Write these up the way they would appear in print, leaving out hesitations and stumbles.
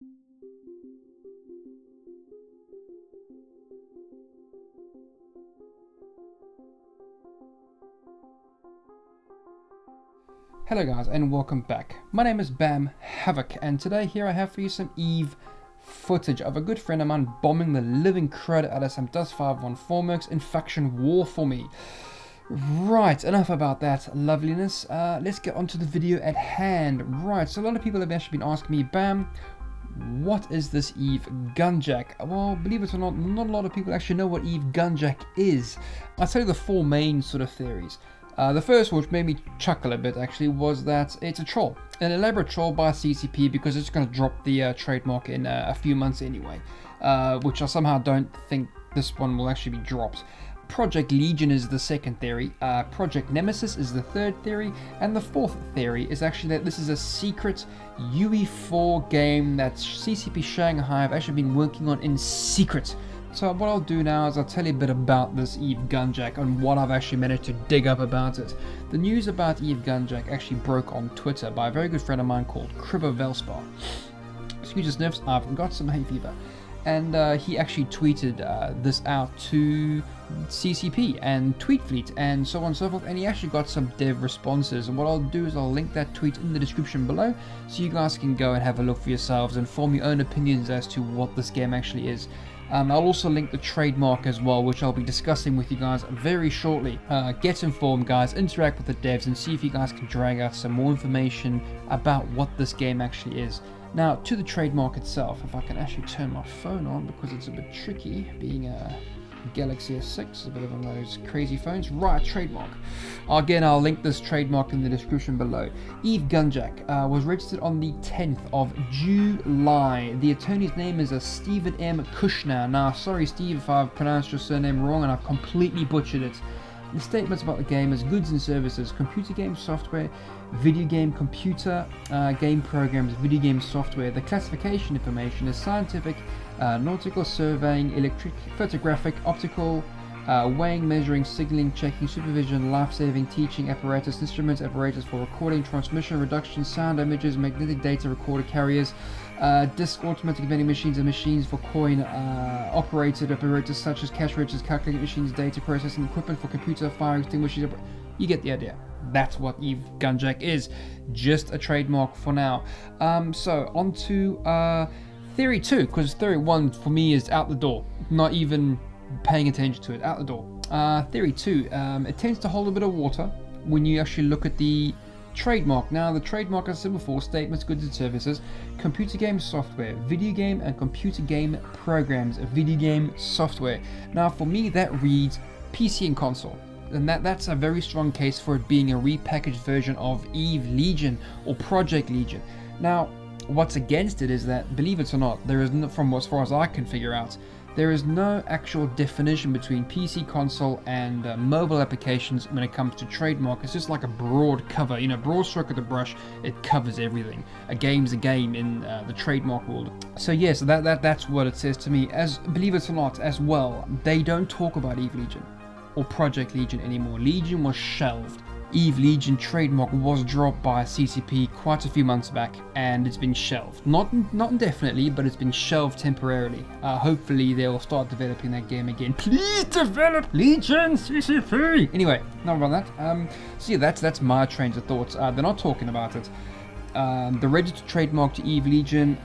Hello guys and welcome back. My name is Bam Havoc and today here I have for you some EVE footage of a good friend of mine bombing the living crud out of some Dust 514 mercs in faction war for me. Right, enough about that loveliness. Let's get on to the video at hand. Right, so a lot of people have actually been asking me, Bam, what is this EVE Gunjack? Well, believe it or not, not a lot of people actually know what EVE Gunjack is. I'll tell you the four main sort of theories. The first, which made me chuckle a bit actually, was that it's a troll, an elaborate troll by CCP, because it's going to drop the trademark in a few months anyway, which I somehow don't think this one will actually be dropped. Project Legion is the second theory, Project Nemesis is the third theory, and the fourth theory is actually that this is a secret UE4 game that CCP Shanghai have actually been working on in secret. So what I'll do now is I'll tell you a bit about this EVE Gunjack and what I've actually managed to dig up about it. The news about EVE Gunjack actually broke on Twitter by a very good friend of mine called Kribber Velspar. Excuse the sniffs, I've got some hay fever. And he actually tweeted this out to CCP and Tweetfleet and so on and so forth, and he actually got some dev responses. And what I'll do is I'll link that tweet in the description below so you guys can go and have a look for yourselves and form your own opinions as to what this game actually is. I'll also link the trademark as well, which I'll be discussing with you guys very shortly. Get informed guys, interact with the devs and see if you guys can drag out some more information about what this game actually is. Now to the trademark itself, if I can actually turn my phone on because it's a bit tricky being a Galaxy S6, a bit of one of those crazy phones. Right, trademark. Again, I'll link this trademark in the description below. EVE Gunjack was registered on the 10th of July. The attorney's name is Stephen M. Kushner. Now, sorry Steve if I've pronounced your surname wrong and I've completely butchered it. The statements about the game is goods and services, computer game software, video game computer game programs, video game software. The classification information is scientific, nautical, surveying, electric, photographic, optical, weighing, measuring, signaling, checking, supervision, life-saving, teaching, apparatus, instruments, apparatus for recording, transmission, reduction, sound, images, magnetic data recorder carriers, disk automatic vending machines and machines for coin operated apparatus such as cash registers, calculating machines, data processing equipment for computer, fire extinguishers. You get the idea. That's what EVE Gunjack is. Just a trademark for now. So on to theory 2, because theory 1 for me is out the door. Not even paying attention to it, out the door. Theory 2, it tends to hold a bit of water when you actually look at the trademark. Now the trademark, as I said before, statements, goods and services, computer game software, video game and computer game programs, video game software. Now for me that reads PC and console, and that's a very strong case for it being a repackaged version of EVE Legion or Project Legion. Now what's against it is that, believe it or not, there is no, from as far as I can figure out, there is no actual definition between PC, console and mobile applications when it comes to trademark. It's just like a broad cover, you know, broad stroke of the brush, it covers everything. A game's a game in the trademark world. So yeah, so that's what it says to me. As believe it or not as well, they don't talk about EVE Legion or Project Legion anymore. Legion was shelved. EVE Legion trademark was dropped by CCP quite a few months back and it's been shelved. Not indefinitely, but it's been shelved temporarily. Hopefully they'll start developing that game again. Please develop Legion, CCP! Anyway, not about that. So yeah, that's my trains of thoughts. They're not talking about it. The registered trademark to EVE Legion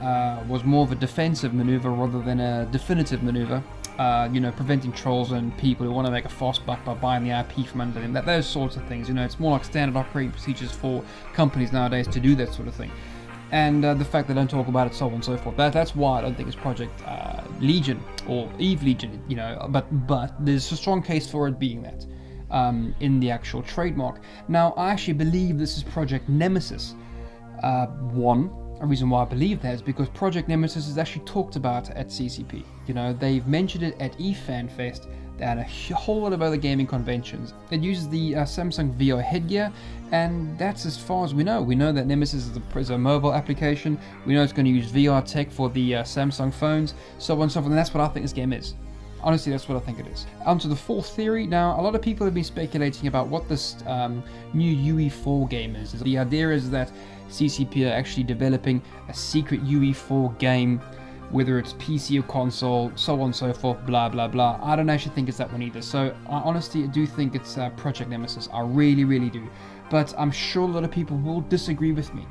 was more of a defensive maneuver rather than a definitive maneuver. You know, preventing trolls and people who want to make a fast buck by buying the IP from under them, those sorts of things. You know, it's more like standard operating procedures for companies nowadays to do that sort of thing. And the fact they don't talk about it, so on and so forth. That's why I don't think it's Project Legion or EVE Legion, you know, but there's a strong case for it being that in the actual trademark. Now, I actually believe this is Project Nemesis. A reason why I believe that is because Project Nemesis is actually talked about at CCP. You know, they've mentioned it at eFanFest and a whole lot of other gaming conventions. It uses the Samsung VR headgear, and that's as far as we know. We know that Nemesis is a mobile application. We know it's going to use VR tech for the Samsung phones, so on and so forth, and that's what I think this game is. Honestly, that's what I think it is. Onto the fourth theory. Now, a lot of people have been speculating about what this new UE4 game is. The idea is that CCP are actually developing a secret UE4 game, whether it's PC or console, so on and so forth, blah blah blah. I don't actually think it's that one either. So I honestly do think it's Project Nemesis. I really, really do. But I'm sure a lot of people will disagree with me.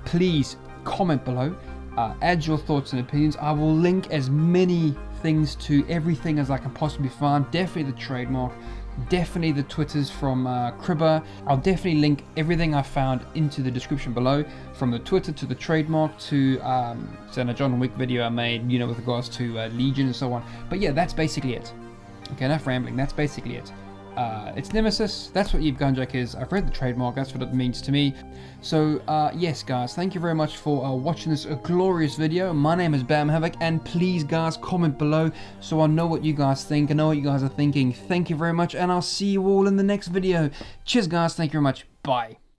Please comment below, add your thoughts and opinions. I will link as many things to everything as I can possibly find. Definitely the Trademark, definitely the Twitters from Cribber. I'll definitely link everything I found into the description below, from the Twitter to the Trademark to a John Wick video I made, you know, with regards to Legion and so on. But yeah, that's basically it. Okay, enough rambling, that's basically it. It's Nemesis, that's what Eve Gunjack is. I've read the Trademark, that's what it means to me. So yes guys, thank you very much for watching this glorious video. My name is Bam Havoc, and please guys, comment below so I know what you guys think, I know what you guys are thinking. Thank you very much, and I'll see you all in the next video. Cheers guys, thank you very much, bye.